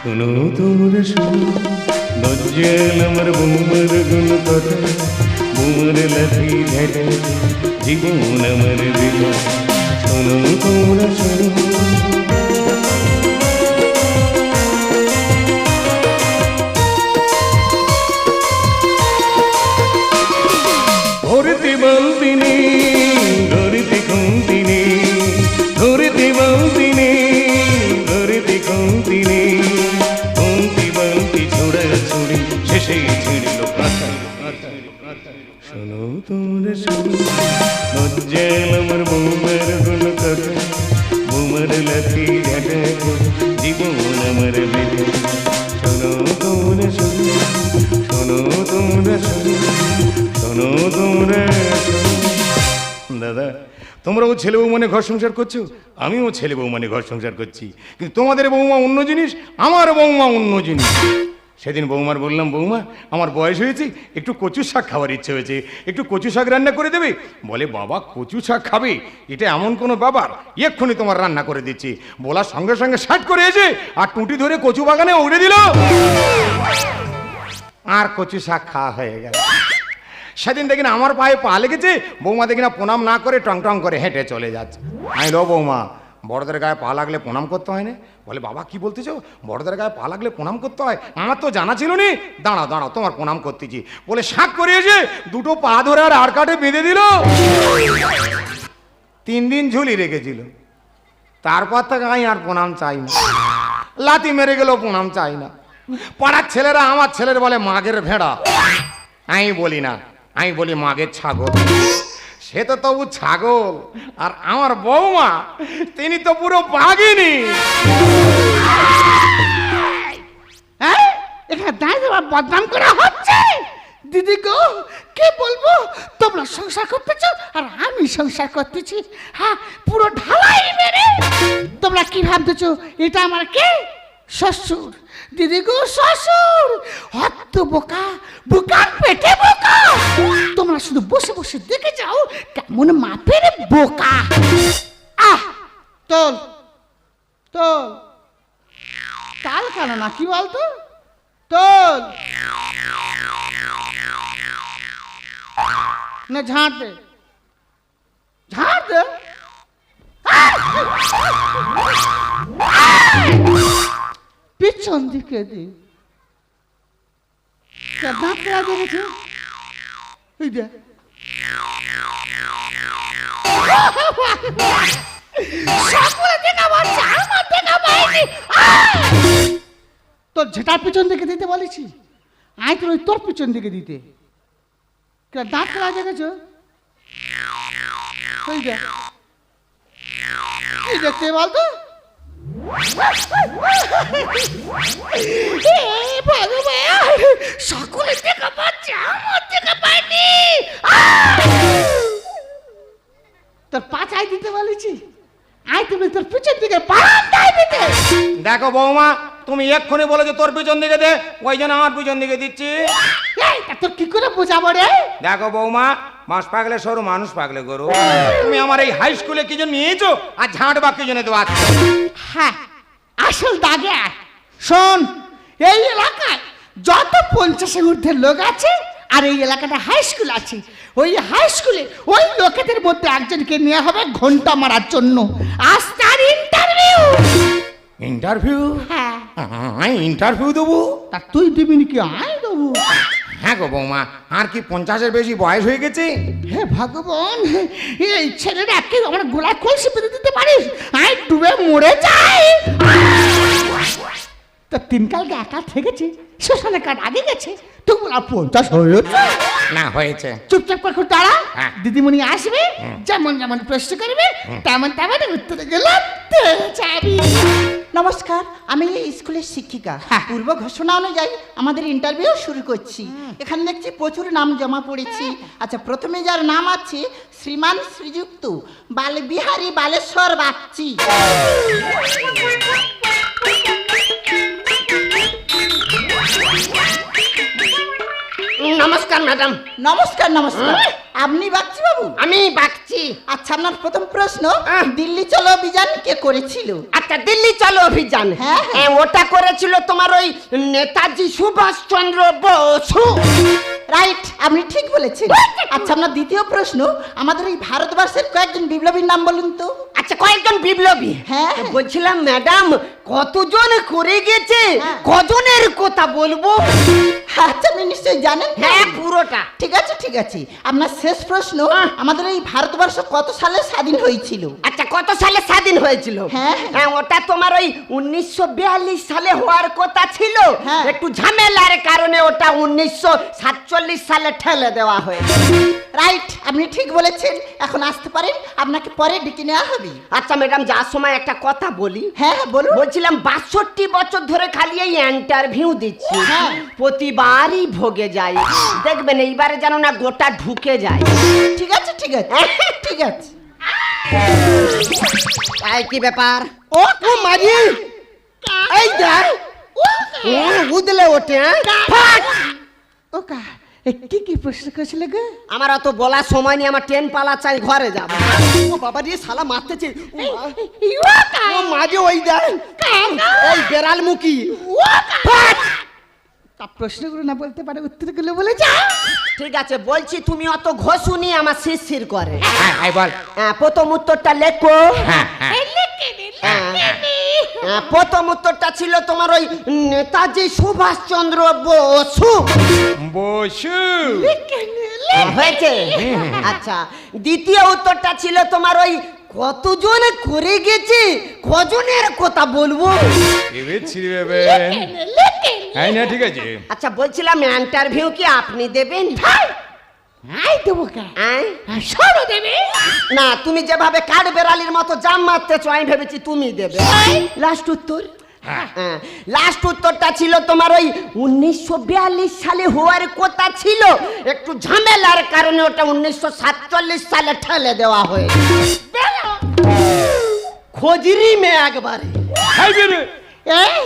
শোনো তোমরা শোনো, নজ্জল আমার বৌমার গুণ কথা, বৌমার লাঠি ঝাঁটা জীবন আমার বেলা। শোনো তোমরা শোনো, ধরতে বলতি নেই, ধরতে কমতি নেই, ধরতে বলতি নেই, ধরতে কমতি নেই, কমতি বলতি ছোড়া ছুড়ি শেষে ছিড়ল পাতা। শোনো তোমরা শোনো, নজ্জল আমার বৌমার গুণ কথা, বৌমার লাঠি ঝাঁটা জীবন আমার বেলা। শোনো তোমরা শোনো, শোনো তোমরা শোনো, শোনো তোমরা শোনো। দাদা, তোমরাও ছেলে বউ মানে ঘর সংসার করছো, আমিও ছেলে বউ মানে ঘর সংসার করছি, কিন্তু তোমাদের বৌমা অন্য জিনিস, আমার বৌমা অন্য জিনিস। সেদিন বৌমার বললাম, বৌমা আমার বয়স হয়েছে, একটু কচু শাক খাওয়ার ইচ্ছে হয়েছে, একটু কচু শাক রান্না করে দেবে? বলে, বাবা কচু শাক খাবে? এটা এমন কোনো ব্যাপার, এক্ষুনি তোমার রান্না করে দিচ্ছি। বলার সঙ্গে সঙ্গে শাক করে এসে আর টুটি ধরে কচু বাগানে উড়ে দিল, আর কচু শাক খাওয়া হয়ে গেল। সেদিন দেখি না আমার পায়ে পা লেগেছে, বৌমা দেখি না প্রণাম না করে টং টং করে হেঁটে চলে যাচ্ছে। আমি লো বৌমা, বড়দের গায়ে পা লাগলে প্রণাম করতে হয় না? বলে, বাবা কি বলতেছো, বড়দের গায়ে পা লাগলে প্রণাম করতে হয়? আমার তো জানা ছিল নি। দাঁড়াও দাঁড়াও, তোমার প্রণাম করতেছি। বলে শাক করে এসে দুটো পা ধরে আর কাঠে বেঁধে দিল। 3 দিন ঝুলি রেখেছিল। তারপর থেকে আমি আর প্রণাম চাই না। লাথি মেরে গেলেও প্রণাম চাই না। পাড়ার ছেলেরা আমার ছেলের বলে মাগের ভেড়া, আমি বলি না, আমি বলি মাগের ছাগল। সে তো তবু ছাগল, আর আমার বৌমা তিনি তো পুরো বাঘিনী। এখানে দাঁড়িয়ে আমার বদনাম করা হচ্ছে। দিদি গো, কে বলবো, তোমরা সংসার করতেছ আর আমি সংসার করতেছি। হ্যাঁ, পুরো ঢালাই মেরে। তোমরা কি ভাবতেছ এটা আমার কে? শ্বশুর। দিদি গো, শ্বশুর হত বোকা, বোকার পেটে বোকা। তোমরা শুধু বসে বসে দেখে যাও কেমন মাপের বোকা। আহ, তোল তোল, তাল কেন না, কি বলতো? তোল না, ঝাড় দে, ঝাড় দে। পিছন দিকে দি, দাঁত দেখেছে ওই দে। তোর ঝেটার পিছন দিকে দিতে বলেছি, আয় তোর তোর পিছন দিকে দিতে। দাঁত খেলা দেখেছ ওই দে, কি দেখতে বলতো? সকলে দেখা পাচ্ছে, আমার দেখা পাইনি। তোর পাছায় দিতে বলেছি, আয় তুমি তোর পিছন দিকে বারান্দায় দিতে। দেখো বৌমা, তুমি এক্ষুনি বলেছো তোর পিছন দিকে দে, ওই জন্য আমার পিছন দিকে দিচ্ছি। তোর কি করে বোঝাবো রে? দেখো বৌমা, মাছ পাগলে সরু, মানুষ পাগলে গরু। তুমি আমার এই হাই স্কুলে কি জন্য নিয়েছো, আর ঝাঁট বা কি জন্য দেওয়া? হ্যাঁ, আসল দাগে। শোন, এই এলাকায় যত 50-এর ঊর্ধ্বের লোক আছে, আর এই এলাকাটা হাই স্কুল আছে, ওই হাই স্কুলে ওই লোকেদের মধ্যে একজনকে নেওয়া হবে ঘন্টা মারার জন্য। আজ তার ইন্টারভিউ। ইন্টারভিউ? হ্যাঁ, আমি ইন্টারভিউ দেবো? তা তুই দিবি নাকি আমি দেবো? হ্যাঁ গো বৌমা, আর কি 50-এর বেশি বয়স হয়ে গেছে? হে ভগবান, এই ছেলেটা কেউ আমার গোলায় কলসি পেতে দিতে পারিস, আমি ডুবে মরে যাই। তো 3 কালকে একা থেকেছি, শ্মশানে কাঠ আগে গেছে, তবু আর 50 হয়েছে না? হয়েছে। চুপচাপ করে দাঁড়া, হ্যাঁ। দিদিমণি আসবে, যেমন যেমন প্রশ্ন করবে তেমন তেমন উত্তরে গেলাম যাবি। নমস্কার, আমি এই স্কুলের শিক্ষিকা। পূর্ব ঘোষণা অনুযায়ী আমাদের ইন্টারভিউ শুরু করছি। এখানে দেখছি প্রচুর নাম জমা পড়েছি। আচ্ছা, প্রথমে যার নাম আছে শ্রীমান শ্রীযুক্ত বালবিহারী বালেশ্বর বাগচি। নমস্কার ম্যাডাম। নমস্কার নমস্কার। আপনি বাগচি বাবু? আমি বাগচি। আচ্ছা, আপনার প্রথম প্রশ্ন, হ্যাঁ। দিল্লি চলো অভিযান কে করেছিল? আচ্ছা, দিল্লি চলো অভিযান, হ্যাঁ, হ্যাঁ। ওটা করেছিল তোমার ওই নেতাজি সুভাষচন্দ্র বসু। রাইট, আপনি ঠিক বলেছেন। আচ্ছা, আপনার দ্বিতীয় প্রশ্ন, আমাদের এই ভারতবর্ষের কয়েকজন বিপ্লবীর নাম বলুন তো। আচ্ছা, কয়েকজন বিপ্লবী? হ্যাঁ। বলছিলাম ম্যাডাম, কতজন করে গেছে, হ্যাঁ। কজনের কথা বলবো? আচ্ছা, আপনি নিশ্চয়ই জানেন। হ্যাঁ, পুরোটা। ঠিক আছে, ঠিক আছে। আপনার শেষ প্রশ্ন, আমাদের এই ভারতবর্ষ কত সালে স্বাধীন হয়েছিল? আচ্ছা, কত সালে স্বাধীন হয়েছিল? হ্যাঁ। ওটা তোমার ওই 1942 সালে হওয়ার কথা ছিল, হ্যাঁ। একটু ঝামেলার কারণে ওটা 1947 সালে ঠেলে দেওয়া হয়েছে। রাইট, আপনি ঠিক বলেছেন। এখন আসতে পারেন, আপনাকে পরে ডেকে নেওয়া হবে। আচ্ছা ম্যাডাম, যার সময় একটা কথা বলি। হ্যাঁ, হ্যাঁ, বলুন। বলছিলাম 62 বছর ধরে খালি এই ইন্টারভিউ দিচ্ছি, হ্যাঁ। প্রতিবারই ভোগে যাই। দেখবেন এইবারে যেন না গোটা ঢুকে যায়। ঠিক আছে, ঠিক আছে, ঠিক আছে। এই কি ব্যাপার? ও মারি, এই দেখ, বুঝলে ওঠে। ও কা কি কি প্রশ্ন করেছিল গো? আমার অত বলার সময় নেই, আমার ট্রেন পালা চাই, ঘরে যাব। ও বাবা রে, শালা মারতেছে। ও মাঝে ওই দেখ, এই বেড়াল মুখী। তা প্রশ্নগুলো না বলতে পারে, উত্তরগুলো বলে যা। ঠিক আছে, বলছি তুমি অত ঘষুনি, আমার শিরশির করে। হ্যাঁ বল। প্রথম উত্তরটা লেখো। হ্যাঁ প্রথম উত্তরটা ছিল তোমার ওই নেতাজি সুভাষচন্দ্র বসু। বসু। হয়েছে? আচ্ছা, দ্বিতীয় উত্তরটা ছিল তোমার ওই কতজন করে গেছে, কজনের কথা বলবো? এবে ছিড়বে। হ্যাঁ না, ঠিক আছে। আচ্ছা, বলছিলাম ইন্টারভিউ কি আপনি দেবেন? আই দেবো কা, আয়? সরো দেবে। না, তুমি যেভাবে কাঠ বেড়ালির মতো জাম মারতেছো, আমি ভেবেছি তুমি দেবে। লাস্ট উত্তর। হ্যাঁ, লাস্ট উত্তরটা ছিল তোমার ওই 1942 সালে হওয়ার কথা ছিল, একটু ঝামেলার কারণে ওটা 1947 সালে ঠেলে দেওয়া হয়েছে। খোঁজরি মে একবারে। হাই বেরে। এই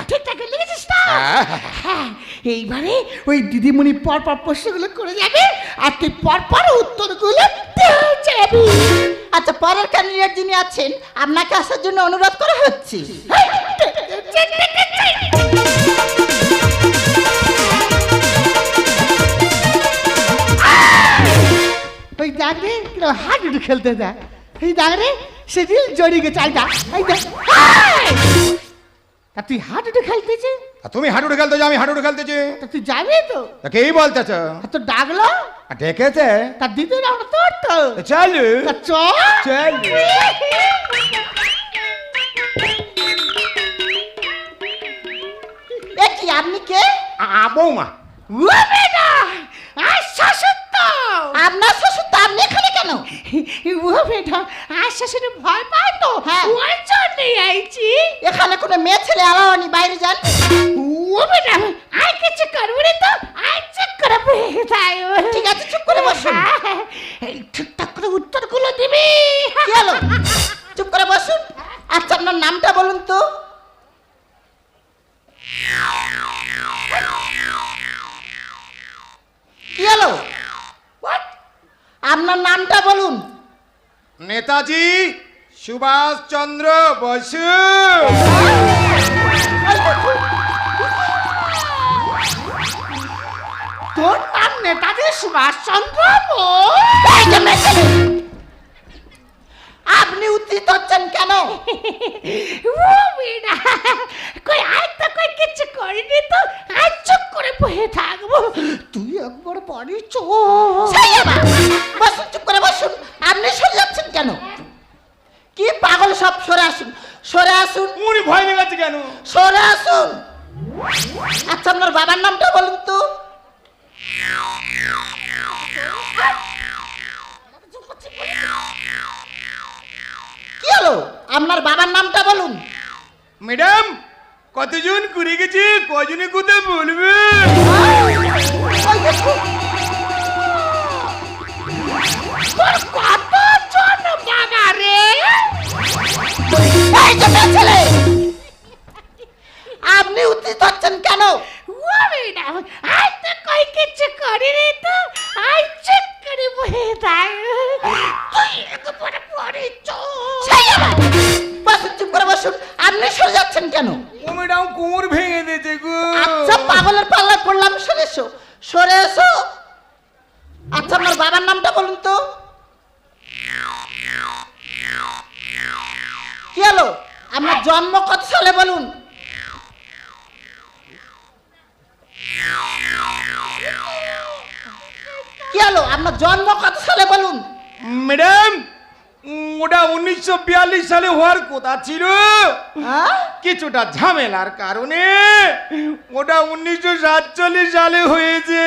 ঠিকঠাক লিখেছিস তো? হ্যাঁ, এইবারে ওই দিদিমণি পর পর প্রশ্নগুলো করে যাবে, আর তুই পর পর উত্তরগুলো দিয়ে যাবি। আচ্ছা, পরের ক্যান্ডিডেট যিনি আছেন, আপনাকে আসার জন্য অনুরোধ করা হচ্ছে। ওই দেখ রে, কিরকম হাডুডু খেলতে দেয়। এই দেখ রে, সেদিন জড়িয়ে গেছে। এই দেখ, এই দেখ। তা তুই হাডুডু খেলতেছিস? তুমি হাঁটুটে খেলতেছো, আমি হাঁটুটে খেলতেছি। তা তুই যাবি তো? তা কেই বলতেছ? আর তো ডাকলো, ডেকেছে? তা দিতে না তোর তো। চল তা চল। চল। এ কি, আপনি কে? বৌমা। ও বেটা, আর শ্বশুর তো। আপনার শ্বশুর তো, আপনি এখানে কেন? ও বেটা, আর শ্বশুর ভয় পায় তো, হ্যাঁ। ওই জন্যই আইছি। এখানে কোনো মেয়ে ছেলে আলাওনি, বাইরে যান। ও বেটা, আই কিছু করবো রে তো, আই চেক করে বসে তাই। ঠিক আছে, চুপ করে বসুন। এই ঠিকঠাক করে উত্তরগুলো দিবি। কি হলো? চুপ করে বসুন। আচ্ছা, আপনার নামটা বলুন তো। কি হলো? আপনার নামটা বলুন। নেতাজি সুভাষচন্দ্র বসু। তোর নাম নেতাজি সুভাষচন্দ্র বোস? আপনি উত্তেজিত হচ্ছেন কেন? ও বেটা, কই আই তো কই কিছু করিনি তো, আই চুপ করে বসে থাকবো। তুই একবার বাড়ি চল। সেই আবার। বসুন, চুপ করে বসুন। আপনি সরে যাচ্ছেন কেন? কি পাগল সব, সরে আসুন, সরে আসুন, উনি ভয় লেগেছে কেন? সরে আসুন। আচ্ছা, আপনার বাবার নামটা বলুন তো। কি হলো? আপনার বাবার নামটা বলুন। ম্যাডাম, কতজন করে গেছে, কজনে কোথায় বলবে? তোর কতজন বাবা রে? এই যে মেয়ে ছেলে, আপনি উত্তেজিত হচ্ছেন কেন? ও বেটা, আই তো কই কিছু করিনি তো, আই চুপ করে করে বহে দেয় তুই একবারে পরে চুপ করে বসুন। আপনি সরে যাচ্ছেন কেন? ও ম্যাডাম কোমর ভেঙে দিয়েছে গো। আচ্ছা পাগলের পাল্লায় পড়লাম, সরে এসো, সরে এসো। আচ্ছা আমার বাবার নামটা বলুন তো। কি হলো? আপনার জন্ম কত সালে বলুন? কি হলো? আপনার জন্ম কত সালে বলুন? ম্যাডাম ওটা 1942 সালে হওয়ার কথা ছিল, হ্যাঁ? কিছুটা ঝামেলার কারণে ওটা 1947 সালে হয়েছে।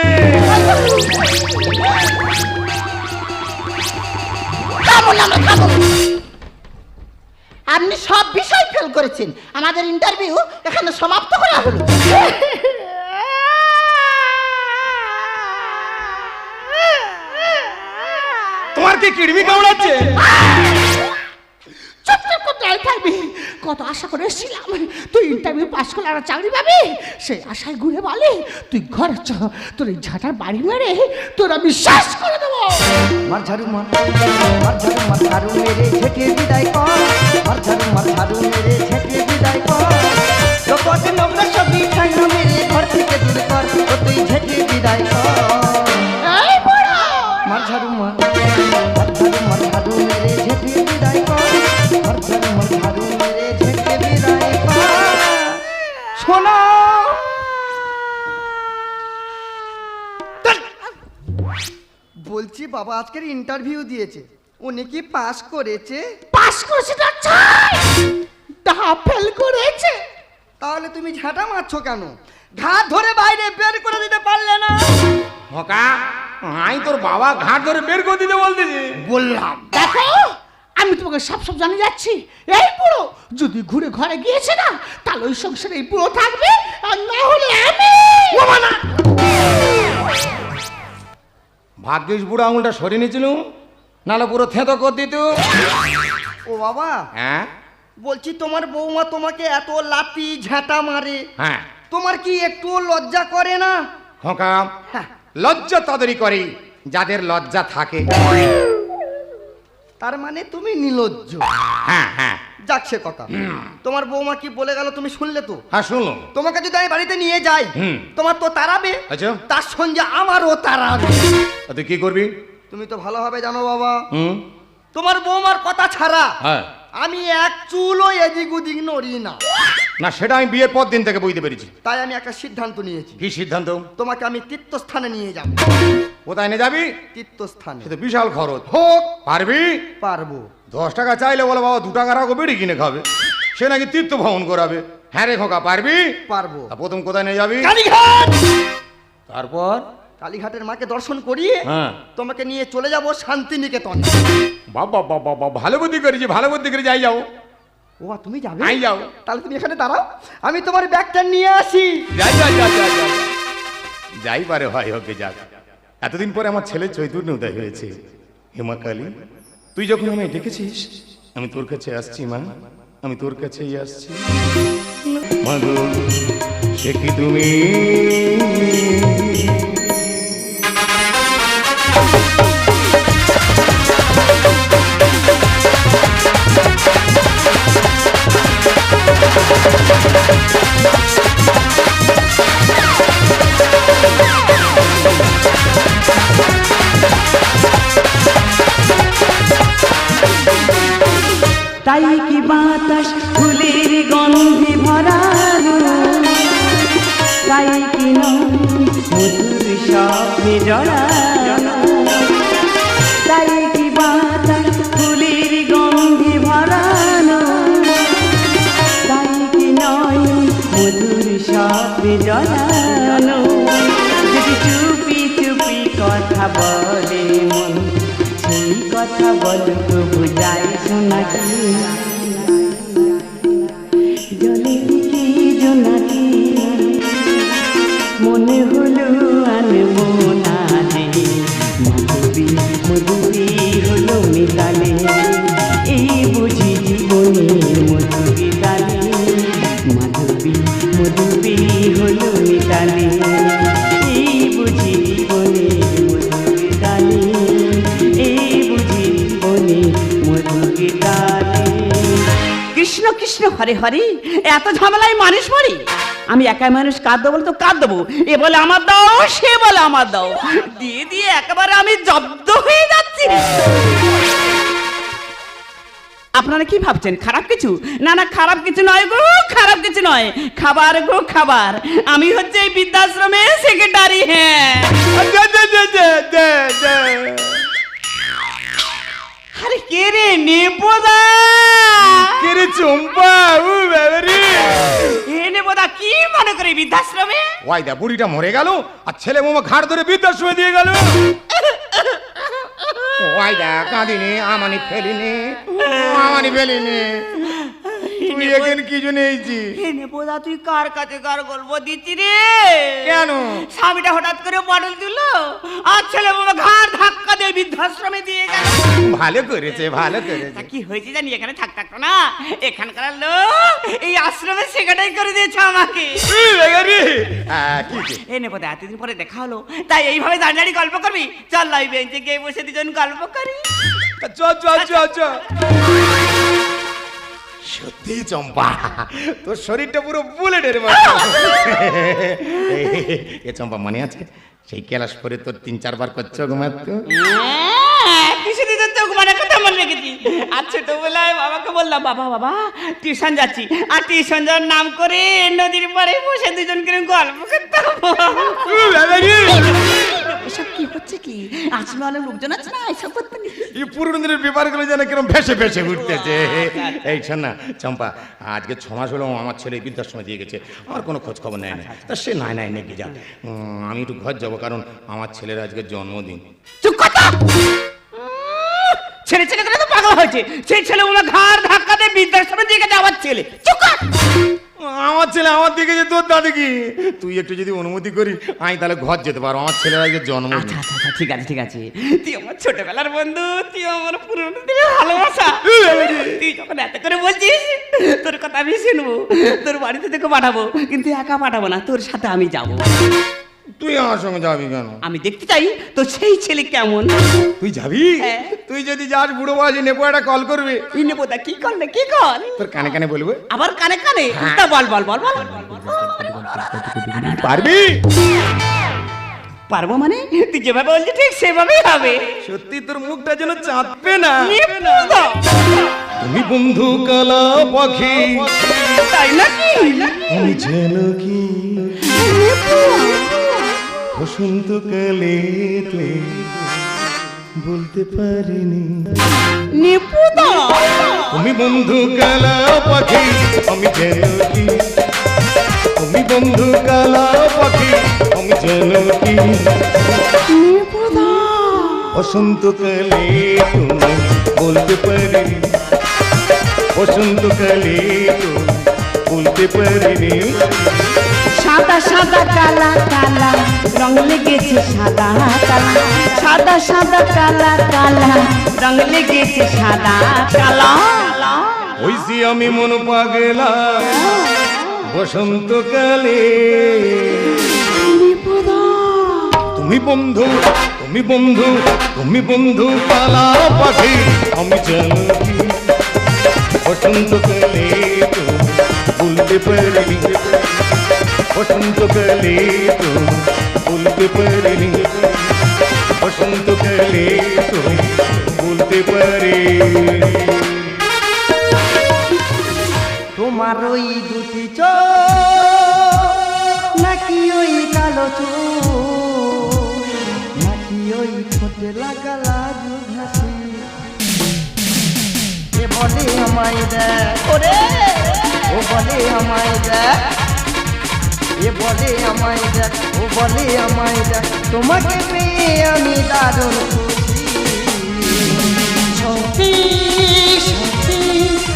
আপনি সব বিষয় ফেল করেছেন। আমাদের ইন্টারভিউ এখানে সমাপ্ত করা হলো। তোমার কি কিডনি কামড়াচ্ছে? চুপচাপ কোথায় থাকবি? কত আশা করে এসেছিলাম তুই ইন্টারভিউ পাস করলে আর চাকরি পাবি, সেই আশায় ঘুরে বলে তুই ঘরে চ, তোর এই ঝাঁটার বাড়ি মেরে তোর আমি শেষ করে দেবো। মার ঝাড়ু মার ঝাড়ু মেরে ঝেঁকে বিদায় কর, মার ঝাড়ু মেরে ঝেঁকে বিদায় কর, জগতে নোংরা ছবি ঠান্ডা মেরে ঘর থেকে দূর কর, ও তুই ঝেঁকে বিদায় কর। এই বুড়ো মার ঝাড়ু মেরে ঝেঁকে বিদায় কর, মার ঝাড়ু মেরে ঝেঁকে বিদায় কর। শোনো বলছি বাবা আজকের ইন্টারভিউ দিয়েছে, উনি কি পাস করেছে? পাস করেছে না ছাই তা ফেল করেছে। তাহলে তুমি ঝাঁটা মারছো কেন? ঘাট ধরে বাইরে বের করে দিতে পারলে না? হকা আই তোর বাবা ঘাট ধরে বের করে দিতে বলতেছি। বললাম দেখো আমি তোমাকে সব জানিয়ে যাচ্ছি, এই বুড়ো যদি ঘুরে ঘরে গিয়েছে না তাহলে ওই সংসারে এই বুড়ো থাকবে, আর না হলে আমি। ভাগ্যিস বুড়ো আঙুলটা সরিয়ে নিয়েছিল, নাহলে পুরো থেঁতো করে দিত। ও বাবা হ্যাঁ বলছি তোমার বৌমা তোমাকে এত লাতি ঝাঁটা মারে, হ্যাঁ তোমার কি একটুও লজ্জা করে না? হকা হ্যাঁ, লজ্জা তাদেরই করে যাদের লজ্জা থাকে। তার মানে তুমি নির্লজ্জ। হ্যাঁ হ্যাঁ যাক সে কথা, তোমার বৌমা কি বলে গেল তুমি শুনলে তো? হ্যাঁ শুনলাম। তোমাকে যদি আমি বাড়িতে নিয়ে যাই হুম। তোমার তো তাড়াবে, আচ্ছা তার সঙ্গে আমারও তাড়াবে। তুই কি করবি? তুমি তো ভালোভাবে জানো বাবা, হুম তোমার বৌমার কথা ছাড়া হ্যাঁ আমি এক চুলও এদিক ওদিক নড়ি না। না সেটা আমি বিয়ের পর দিন থেকে বুঝতে পেরেছি। তাই আমি একটা সিদ্ধান্ত নিয়েছি, কি সিদ্ধান্ত? তোমাকে আমি তীর্থস্থানে নিয়ে যাব। কোথায় নিয়ে যাবি? তীর্থস্থানে। সে তো বিশাল খরচ। হোক পারবি? পারবো। 10 টাকা চাইলে বলো বাবা 2 টাকা রাখো, বেড়ি কিনে খাবে। সে নাকি তীর্থ ভ্রমণ করাবে। হ্যাঁ রে খোকা পারবি? পারবো। তা প্রথম কোথায় নিয়ে যাবি? কালীঘাট। তারপর কালীঘাটের মাকে দর্শন করিয়ে হ্যাঁ তোমাকে নিয়ে চলে যাব শান্তিনিকেতন। বাবা বাবা বাবা ভালো বুদ্ধি করেছি, ভালো বুদ্ধি করে যাই যাও। ও তুমি যাবে? আই যাও। তাহলে তুমি এখানে দাঁড়াও, আমি তোমার ব্যাগটা নিয়ে আসি। যাই যাই যাই যাই যাই যাই পারে ভাই হোক যাক। এতদিন পরে আমার ছেলে চৈতন্য উদয় হয়েছে। হেমা কালী তুই যখন আমায় ডেকেছিস আমি তোর কাছে আসছি মা, আমি তোর কাছেই আসছি। মাগো সে কি তুমি তাই কি বাতাস ফুলের গন্ধে ভরালো, তাই কি মধুর স্বপ্নে জড়ালো, তাই কি বাতাস ফুলের গন্ধে ভরালো, তাই কি নয় মধুর স্বপ্নে জড়ালো। যদি চুপি চুপি কথা বলে মন, সেই কথা বল তবু যাই শোনাকি। জলে কি জোনাকি মনে হলো আনবো না রে, মধুবী মধুবী হলো মিতালে, এই বুঝি জীবনের মধুবী তালে, মাধবী মধুবী হলো মিতালে, এই বুঝি জীবনের মধুবী তালে। কৃষ্ণ হরে হরে, এত ঝামেলায় মানুষ মরে। আমি একাই মানুষ কাঁদ দেবো বলে তো কাঁদ দেবো, এ বলে আমার দাও, সে বলে আমার দাও, দিয়ে দিয়ে একেবারে আমি জব্দ হয়ে যাচ্ছি। আপনারা কি ভাবছেন খারাপ কিছু? না না, খারাপ কিছু নয় গো, খারাপ কিছু নয়, খাবার গো খাবার। আমি হচ্ছে এই বৃদ্ধাশ্রমের সেক্রেটারি। হ্যাঁ, আরে কে রে? নেপোদা। কে রে চম্পা? ও বাবা রে, এ নেপোদা কি মনে করে বৃদ্ধাশ্রমে? ওই দা বুড়িটা মরে গেল আর ছেলে মামা ঘাড় ধরে বৃদ্ধাশ্রমে দিয়ে গেল। ওই দা কাঁদিনি, আমানি ফেলিনি, আমানি ফেলিনি। তুই এখন কি জন্য এইছি? হে নেপোদা, তুই কার কাছে কার গল্প দিচ্ছি রে? কেন? স্বামীটা হঠাৎ করে পটল দিল আর ছেলে বাবা ঘাড় ধাক্কা দিয়ে বৃদ্ধাশ্রমে দিয়ে গেল। ভালো করেছে, ভালো করেছে। তা কি হয়েছে জানি, এখানে থাকতো না, এখানকার লোক এই আশ্রমে সেক্রেটারি করে দিয়েছে আমাকে। এই নেপোদা, এতদিন পরে দেখা হলো, তাই এইভাবে দাঁড়িয়ে দাঁড়িয়ে গল্প করবি? চল লাই বেঞ্চে গিয়ে বসে দুজন গল্প করি। চল চল চল চল। সত্যি চম্পা, তোর শরীরটা পুরো বুলেটের মতো। এ চম্পা, মনে আছে সেই ক্লাস করে তোর 3-4 বার করছো ঘুমাতো? কিছুদিন চোখ মানে কথা মনে রেখেছি। আর ছোটবেলায় বাবাকে বললাম, বাবা বাবা টিউশন যাচ্ছি, আর টিউশন যাওয়ার নাম করে নদীর পাড়ে বসে দুজন করে গল্প করতাম। এসব কি হচ্ছে কি? আসলে অনেক লোকজন আছে না, এসব করতে নেই। এই পুরনো দিনের ব্যাপারগুলো যেন কিরম ভেসে ভেসে উঠতেছে। এই শোন না চম্পা, আজকে 6 মাস হলো আমার ছেলে বৃদ্ধাশ্রমে দিয়ে গেছে, আমার কোনো খোঁজ খবর নেয় না। তা সে নাই নাই নাকি যা, আমি একটু ঘর যাবো, কারণ আমার ছেলের আজকে জন্মদিন। চুপ কথা। ছেলে ছেলে করে তো পাগল হয়েছে, সেই ছেলে ওনার ঘাড় ধাক্কা দিয়ে বৃদ্ধাশ্রমে দিয়ে গেছে আমার ছেলে। চুপ কর। আমার ছেলে আমার দিকে যে তোর দাদি কি, তুই একটু যদি অনুমতি করি আমি তাহলে ঘর যেতে পারবো, আমার ছেলের আজকে জন্মদিন। আচ্ছা আচ্ছা আচ্ছা, ঠিক আছে ঠিক আছে, তুই আমার ছোটবেলার বন্ধু, তুই আমার পুরনো দিনের ভালোবাসা। তুই যখন এত করে বলছিস, তোর কথা আমি শুনবো, তোর বাড়িতে তোকে পাঠাবো, কিন্তু একা পাঠাবো না, তোর সাথে আমি যাবো। তুই আমার সঙ্গে যাবি কেন? আমি দেখতে চাই তো সেই ছেলে কেমন। তুই যাবি? হ্যাঁ। তুই যদি যাস বুড়ো বয়সে নেপো একটা কল করবে, এই নেপোদা কি করলে, কি কর? তোর কানে কানে বলবে। আবার কানে কানে? তা বল বল বল বল। পারবি? পারবো মানে? তুই যেভাবে বলছিস ঠিক সেভাবেই হবে। সত্যি তোর মুখটা যেন চাঁদবে না। নেপোদা। তুমি বন্ধু কালা পাখি, তাই নাকি? আমি যেন কি বসন্তকালে বলতে পারিনি। নেপোদা। তুমি বন্ধু কালা পাখি, আমি যেন কি, তুমি বন্ধু কালা পাখি, আমি যেন কি নেপোদা। বসন্তকালে তুমি বলতে পারিনি, বসন্তকালে তুমি বলতে পারিনি। সাদা সাদা কালা কালা রং লেগেছে সাদা কালা, সাদা সাদা কালা কালা রং লেগেছে সাদা কালা। হইছি আমি মন পাগলা বসন্তকালে। তুমি বন্ধু, তুমি বন্ধু, তুমি বন্ধু কালা পাখি, আমি জানি বসন্তকালে তুমি বলতে পারিনি, বসন্তকালে তুমি বলতে পারিনি, বসন্তকালে তুমি বলতে পারিনি। তোমার ওই দুটি চোখ নাকি ওই কালো চোখ, নাকি ওই ঠোঁটে লাগা লাজু হাসি, এ বলে আমায় দেখ, ও বলে আমায় দেখ, এ বলে আমায় দেখ, ও বলে আমায় দেখ, তোমাকে পেয়ে আমি দারুণ খুশি। সত্যি সত্যি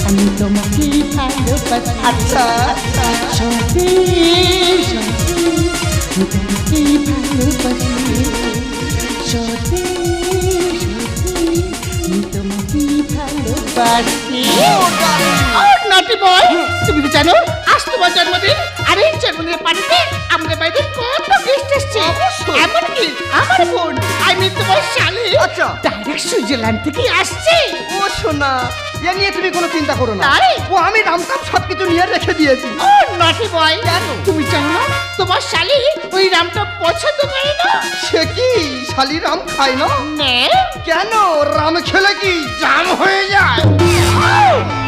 আমি তোমাকে ভালোবাসি। আচ্ছা সত্যি সত্যি আমি তোমাকে ভালোবাসি। সত্যি সত্যি আমি তোমাকে ভালোবাসি। নাটি বয়, তুমি তো জানো আজ তোমার জন্মদিন, আর এই জন্মদিনের পার্টিতে আমাদের বাড়িতে কত গেস্ট এসছে। এমনকি আমার বোন, আমি তোমার শালি, আচ্ছা। ডাইরেক্ট সুইজারল্যান্ড থেকে আসছে। ও সোনা, এ নিয়ে তুমি কোনো চিন্তা করো না তাই? ও আমি রামটাম সব কিছু নিয়ে রেখে দিয়েছি ও নটি বয় তুমি জানো না তোমার শালি ওই রামটা পছন্দ করে না? সে কি শালি রাম খায় না নে কেন রাম খেলে কি জাম হয়ে যায়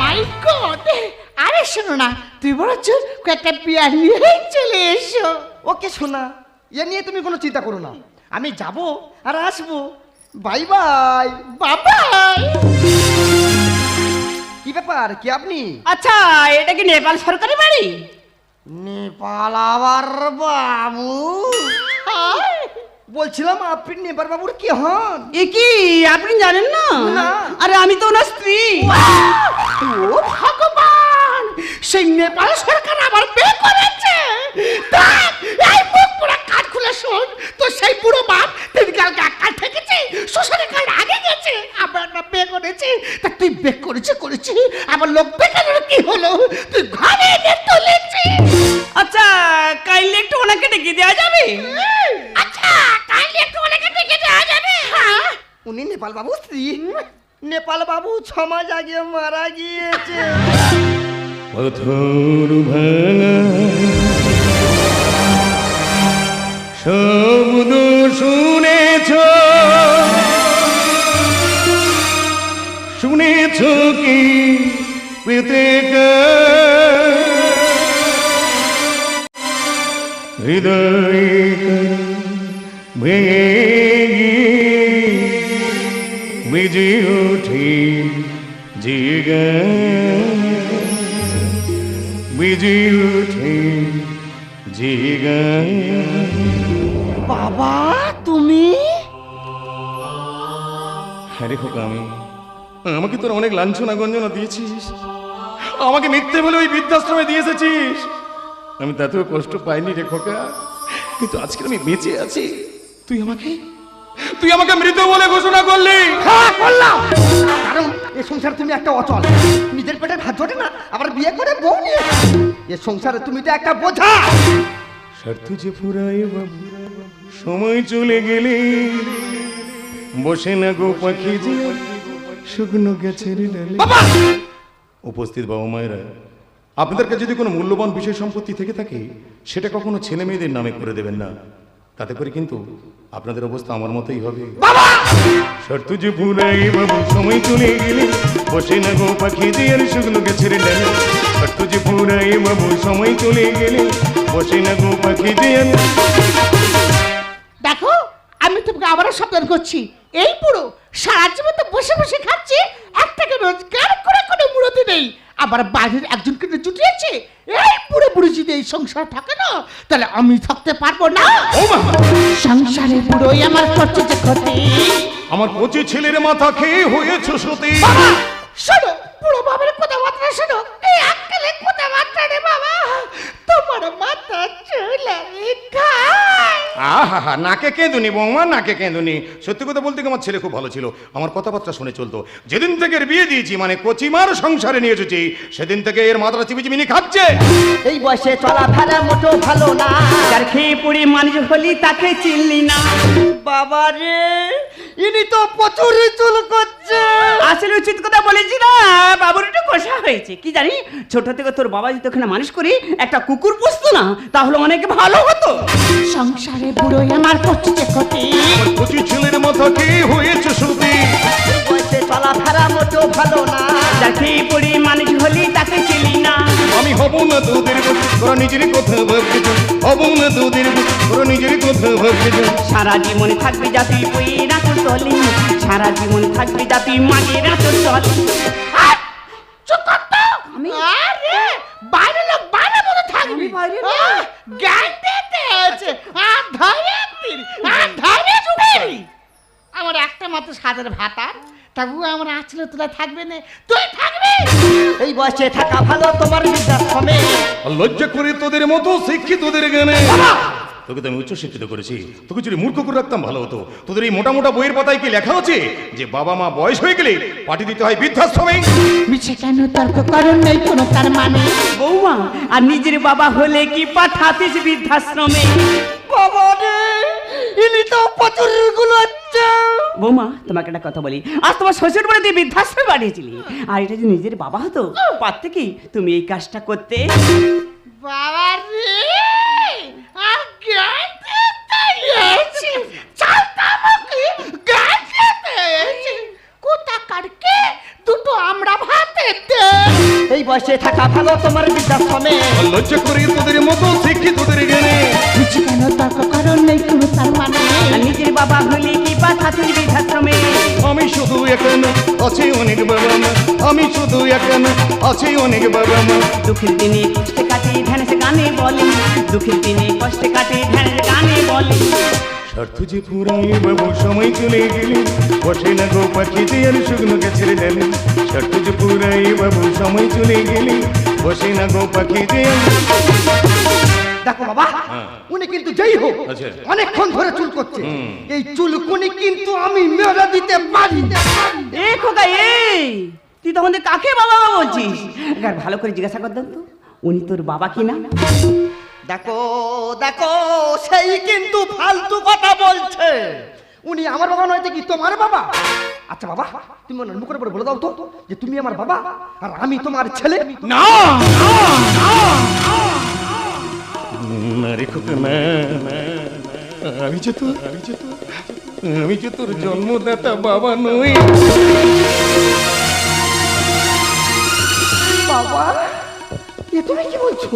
মাই গড! আরে শোনো না, তুই বরঞ্চ কয়েকটা বিয়ার নিয়ে চলে এসো। ওকে শোনা এ নিয়ে তুমি কোনো চিন্তা করো না আমি যাব আর আসবো বাই বাই বাবাই! কি ব্যাপার কি আপনি আচ্ছা এটা কি নেপাল সরকারি বাড়ি? নেপাল আবার বাবু বলছিলাম আপনি নেপাল বাবুর কি হন এ কি আপনি জানেন না? না। আরে আমি তো ওনার স্ত্রী। ও ভগবান! সেই নেপাল সরকার আবার বিয়ে করেছে। দেখ, এই মুখ পুরো কাঠ খুলে শোন, তো সেই বুড়ো বাপ দিনকালকে কাল থেকেছে, শ্বশুরের কাল আগে গেছে, আবার না বিয়ে করেছে। তা তুই বিয়ে করেছি, আবার লোক বেকারের কি হলো? তুই ঘরে এনে তুলেছি। আচ্ছা কাইলে একটু ওনাকে ডেকে দেওয়া যাবে? আচ্ছা, কাইলে একটু ওনাকে ডেকে দেওয়া যাবে? হ্যাঁ। উনি নেপাল বাবু স্ত্রী নেপাল বাবু 6 মাস আগে মারা গিয়েছে পাথর ভাঙা শব্দ শুনেছ কি পেতে হৃদয় ভেঙে বেজে ওঠে জিগা বেজে ওঠে জিগা বাবা তুমি আরে খোকা আমাকে তোর অনেক লাঞ্ছনা গঞ্জনা দিয়েছিস আমাকে মিথ্যে বলে ওই বৃদ্ধাশ্রমে দিয়ে এসেছিস আমি তাতেও কষ্ট পাইনি রে খোকা কিন্তু আজকে আমি বেঁচে আছি তুই আমাকে মৃত বলে ঘোষণা করলি হ্যাঁ করলাম কারণ এ সংসার তুমি একটা অচল নিজের পেটে ভাত জোটে না আবার বিয়ে করে বউ নিয়ে এ সংসারে তুমি তো একটা বোঝা স্বার্থ যে ফুরায় বাবু সময় চলে গেলে বসে না গো পাখি যে শুকনো গাছের ডালে উপস্থিত বাবা মায়েরা আপনাদের কাছে যদি কোনো মূল্যবান বিষয় সম্পত্তি থেকে থাকে সেটা কখনো ছেলে মেয়েদের নামে করে দেবেন না তাতে করে কিন্তু আপনাদের অবস্থা আমার মতোই হবে শর্ত যে ফুরাই বাবু সময় চলে গেলে বসে না গো পাখি যে আর শুকনো গাছের ডালে শর্ত যে ফুরাই বাবু সময় চলে গেলে বসে না গো পাখি যে আর দেখো, আমি তোমাকে আবারও সাবধান করছি, এই পুরো সারা জীবন তো বসে বসে খাচ্ছে, একটাকে রোজগার করে কোনো মুরতি নেই, আবার বাইরের একজনকে জুটিয়েছে। এই পুরো বুড়ি যদি এই সংসার থাকে না তাহলে আমি থাকতে পারবো না। সংসারে বুড়োই আমার করছে যে ক্ষতি। আমার কচি ছেলের মাথা খেয়ে হয়েছে সতী বাবা শোনো, বুড়ো বাবার কথাবার্তা শোনো, এই আক্কেলের কথাবার্তা রে বাবা, তোমার মাথা চুলে খায়। আহা নাকে কেঁদুনি বৌমা নাকে কেঁদুনি সত্যি কথা বলতে কি আমার ছেলে খুব ভালো ছিল আমার কথাবার্তা শুনে চলতো যেদিন থেকে এর বিয়ে দিয়েছি মানে কচিমার সংসারে নিয়ে এসেছি সেদিন থেকে এর মাথাটা চিবিচিবিনি খাচ্ছে এই বয়সে চলাফেরা মোটো ভালো না যার খেয়ে পড়ে মানুষ হলি তাকে চিনলি না। বাবা রে ইনি তো প্রচুর চুল করছে আসলে উচিত কথা বলেছি না, বাবুর একটু কষা হয়েছে। কি জানি ছোট থেকে তোর বাবা যদি ওখানে মানুষ করি একটা কুকুর পুষতো না তাহলে অনেক ভালো হতো। সংসারে বুড়োই আমার করছে যে ক্ষতি। কচি ছেলের মাথা খেয়ে হয়েছে সতী এই বয়সে চলাফেরা মোটো ভালো না যার খেয়ে পড়ে মানুষ হলি তাকে চিনলি না। আমি হব না তোদের তোরা নিজের কথা ভাবতে হব না তোদের তোরা নিজের কথা ভাবতে সারা জীবন থাকবি যা তুই বই রাখো চলে, সারা জীবন থাকবি যা তুই মাগে রাখো চলে। চুপ কর তো। আরে বাইরে লোক বাইরে মতো থাকবি। আমি বাইরে না। জ্ঞান দিতে আছে আর ধরে তিরি আর ধরে চুড়ি। আমার একটা মাত্র সাদের ভাতার তবু আমার আঁচলে তোলা থাকবে না, তুই থাকবি। এই বয়সে থাকা ভালো তোমার বৃদ্ধাশ্রমে আর লজ্জা করে তোদের মতো শিক্ষিতদের জ্ঞানে তোকে তো আমি উচ্চ শিক্ষিত করেছি তোকে যদি মূর্খ করে রাখতাম ভালো হতো তোদের এই মোটা মোটা বইয়ের পাতায় কি লেখা আছে যে বাবা মা বয়স হয়ে গেলে পাঠিয়ে দিতে হয় বৃদ্ধাশ্রমে মিছে কেন তর্ক করুন নেই কোনো তার মানে। বৌমা আর নিজের বাবা হলে কি পাঠাতিস বৃদ্ধাশ্রমে? বাবা রে ইনি তো প্রচুর গুলো হচ্ছে। বৌমা তোমাকে একটা কথা বলি, আজ তোমার শ্বশুর বাড়ি দিয়ে বৃদ্ধাশ্রমে পাঠিয়েছিলি, আর এটা যে নিজের বাবা হতো পারতে কি তুমি এই কাজটা করতে? বাবা রে, আর গাইতে এসেছি, চালতামুখী গাইতে এসেছি। কোথাকার কে দুটো আমরা ভাতে দে। এই বয়সে থাকা ভালো তোমার বৃদ্ধাশ্রমে। লজ্জা করি তোদের মতো শিক্ষিতদের জ্ঞানে। বুঝি কেন তর্ক কারণ নেই কোনো তার মানে। আর নিজের বাবা হলে কি পাঠাতুরি বৃদ্ধাশ্রমে? আমি শুধু একা না, আছে অনেক বাবা মা। আমি শুধু একা না, আছে অনেক বাবা মা। দুঃখের দিনে কষ্টে কাটে ধ্যানে গানে বলে, দুঃখের দিনে কষ্টে কাটে ধ্যানে গানে বলে। স্বার্থ যে পুরাই বাবু সময় চলে গেলে, বসে না গো পাখি যে আর শুকনো গাছের ডালে। স্বার্থ যে পুরাই বাবু সময় চলে গেলে, বসে না গো পাখি যে দেখো বাবা, উনি কিন্তু যেই হোক আচ্ছা। অনেকক্ষণ ধরে চুল করছে। এই চুলকুনি কিন্তু আমি মেরে দিতে পারি। এ খোকা এই, তুই তখন কাকে বাবা বাবা বলছিস? একবার ভালো করে জিজ্ঞাসা কর দেন তো, উনি তোর বাবা কিনা? দেখো দেখো, সেই কিন্তু ফালতু কথা বলছে। উনি আমার বাবা নয় তো কি তোমার বাবা? আচ্ছা বাবা, তুমি ওনার মুখের উপরে বলে দাও তো যে তুমি আমার বাবা আর আমি তোমার ছেলে। না না রে খোকা, না না, আমি যে তোর জন্মদাতা বাবা নই। বাবা, এ তুমি কি বলছো?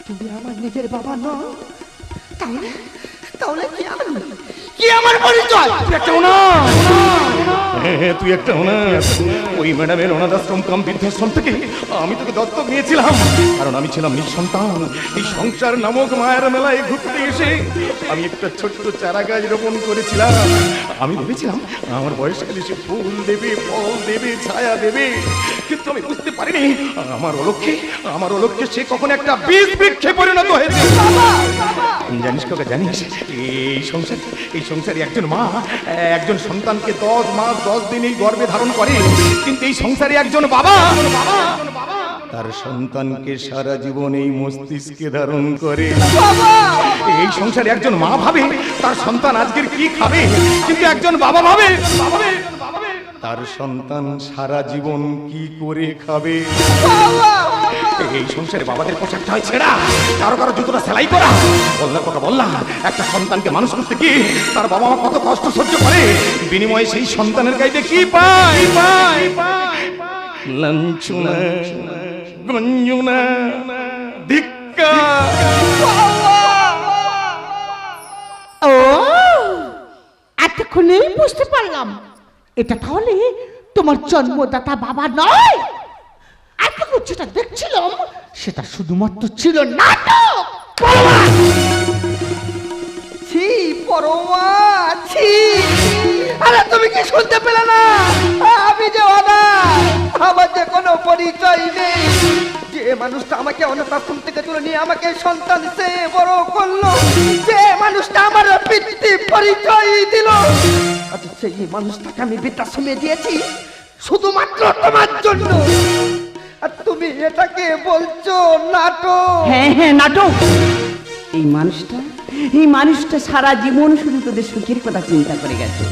তুমি আমার নিজের বাবা নও? তাহলে তাহলে কি আমার পরিচয়? তুই একটা অনাথ। ওই ম্যাডামের অনাথাশ্রম কাম বৃদ্ধাশ্রম থেকে আমি তোকে দত্তক নিয়েছিলাম, কারণ আমি ছিলাম নিঃসন্তান। এই সংসার নামক মায়ের মেলায় ঘুরতে এসে আমি একটা ছোট্ট চারা গাছ রোপণ করেছিলাম। আমি ভেবেছিলাম আমার বয়সকালে সে ফুল দেবে, ফল দেবে, ছায়া দেবে, কিন্তু আমি বুঝতে পারিনি আমার অলক্ষ্যে সে কখন একটা বীজ বৃক্ষে পরিণত হয়েছে। জানিস কাকা, জানিস এই সংসারে একজন মা একজন সন্তানকে 10 মাস 10 দিন এই গর্ভে ধারণ করে, কিন্তু এই সংসারে একজন বাবা তার সন্তানকে সারা জীবন এই মস্তিষ্কে ধারণ করে। এই সংসারে একজন মা ভাবে তার সন্তান আজকের কি খাবে, কিন্তু একজন বাবা ভাবে তার সন্তান সারা জীবন কি করে খাবে। এই সংসারে বাবাদের পোশাকটা হয় ছেঁড়া, কারো কারো জুতোটা সেলাই করা। বললাম একটা সন্তানকে মানুষ করতে গিয়ে তার বাবা মা কত কষ্ট সহ্য করে, বিনিময়ে সেই সন্তানের গাইতে কি পায়? লাঞ্ছনা, গঞ্জনা, ধিক্কার। ও, এতক্ষণেই বুঝতে পারলাম এটা তাহলে তোমার জন্মদাতা বাবা নয়। এতক্ষণ যেটা দেখছিলাম সেটা শুধুমাত্র ছিল নাটক। ছি পরমা, ছি। আরে তুমি কি শুনতে পেলে না? আমি যে অনাথ, আমার যে কোনো পরিচয় নেই। যে মানুষটা আমাকে অনাথাশ্রম থেকে তুলে নিয়ে আমাকে সন্তান সে বড় করলো, যে মানুষটা আমার পিতৃ পরিচয় দিল, আচ্ছা সেই মানুষটাকে আমি বৃদ্ধাশ্রমে দিয়েছি শুধুমাত্র তোমার জন্য। আর তুমি এটাকে বলছো নাটক? হ্যাঁ নাটক। এই মানুষটা সারা জীবন শুধু তোদের সুখের কথা চিন্তা করে গেছে।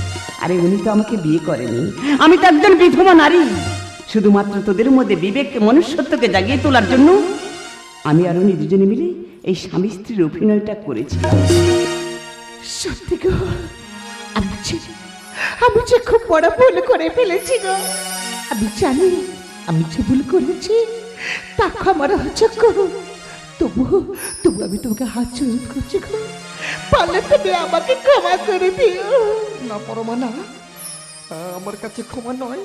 আরে উনি তো আমাকে বিয়ে করেনি, আমি তো একজন বিধবা নারী। শুধুমাত্র তোদের মধ্যে বিবেককে, মনুষ্যত্বকে জাগিয়ে তোলার জন্য আমি আর উনি দুজনে মিলে এই স্বামী স্ত্রীর অভিনয়টা করেছিলাম। সত্যি গো, আমি যে খুব বড় ভুল করে ফেলেছি গো। আমি জানি আমি যে ভুল করেছি তা ক্ষমার অযোগ্য। তবু আমি তোমাকে হাত জোড় করছি গো, পারলে তুমি আমাকে ক্ষমা করে দিও। না পরমা না, আমার কাছে ক্ষমা নয়।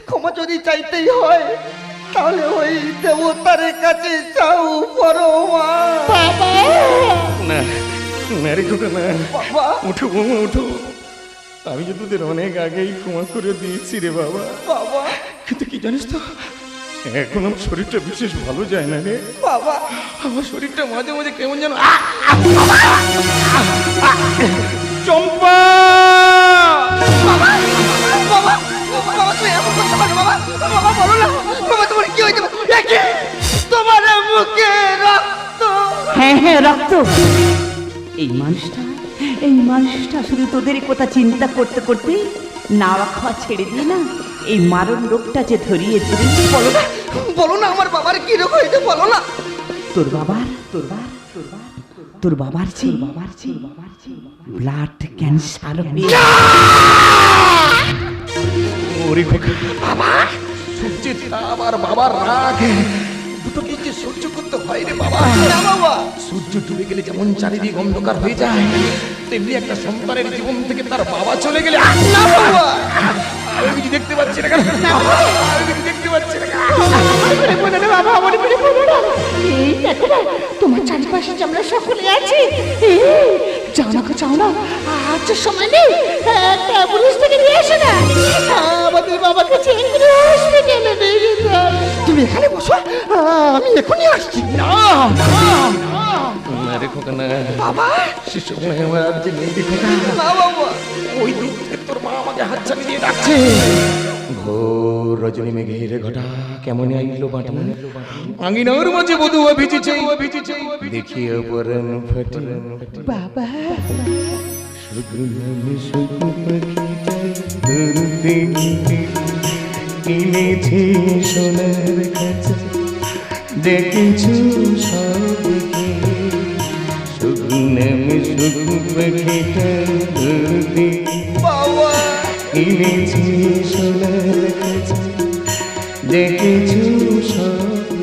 ক্ষমা যদি চাইতেই হয় তাহলে ওই দেবতার কাছে চাও পরমা। বাবা, না না রে খোকা, না। বাবা, উঠো বৌমা, উঠো। আমি যে তোদের অনেক আগেই ক্ষমা করে দিয়েছি রে বাবা। বাবা, কিন্তু কি জানিস তো, এখন আমার শরীরটা বিশেষ ভালো যায় না রে বাবা। আমার শরীরটা মাঝে মাঝে কেমন যেন চম্পা। বাবা, বাবা, বাবা, তুমি এমন করতে পারো বাবা? বাবা বলো না, বাবা তোমার কি হয়েছে? একে তোমার মুখে রক্ত। হ্যাঁ রক্ত। এই মানুষটা শুধু তোদের কথা চিন্তা করতে করতে নাওয়া খাওয়া ছেড়ে দিয়ে না এই মারণ রোগটা যে ধরিয়েছে রে। বলো না আমার বাবার কি রোগ হয়েছে, বলো না। তোর বাবার ব্লাড ক্যান্সার ওরে বাবা, সূর্যের তাপ আর বাবার রাগ দুটোকে যে সহ্য করতে হয় রে বাবা। না বাবা, সূর্য ডুবে গেলে যেমন চারিদিক অন্ধকার হয়ে যায়, তেমনি একটা সন্তানের জীবন থেকে তার বাবা চলে গেলে না বাবা, আমি কিছু দেখতে পাচ্ছি না কেন, আমি কিছু দেখতে পাচ্ছি না কেন? বাবা আমার মনে পড়ো না। এই দেখো না তোমার চারিপাশে যে আমরা সকলে আছি। যাও না গো, যাও না, আজ সময় নেই। একটা অ্যাম্বুলেন্স থেকে নিয়ে এসে না আমাদের বাবাকে চেন করে হসপিটালে নিয়ে যেতে হবে। তুমি এখানে বসো, আমি এখনই আসছি। না রে খোকা না বাবা, সে সময় আমার আর যে নেই রে খোকা। না বাবা, ওই দূর থেকে তোর মা আমাকে হাত চালিয়ে দিয়ে ডাকছে। ঘোর রজনী মেঘের ঘটা কেমন আইলো বাটা, আঙিনার মাঝে বধুয়া ভিজেছে, দেখিয়ে পরাণ ফাটে। বাবা কিনেছি সোনার কাছে, দেখেছি সবকে শুধু নামে শুধু পাখিটা ধরতে। বাবা, কিনেছি সোনার কাছে, দেখেছি সব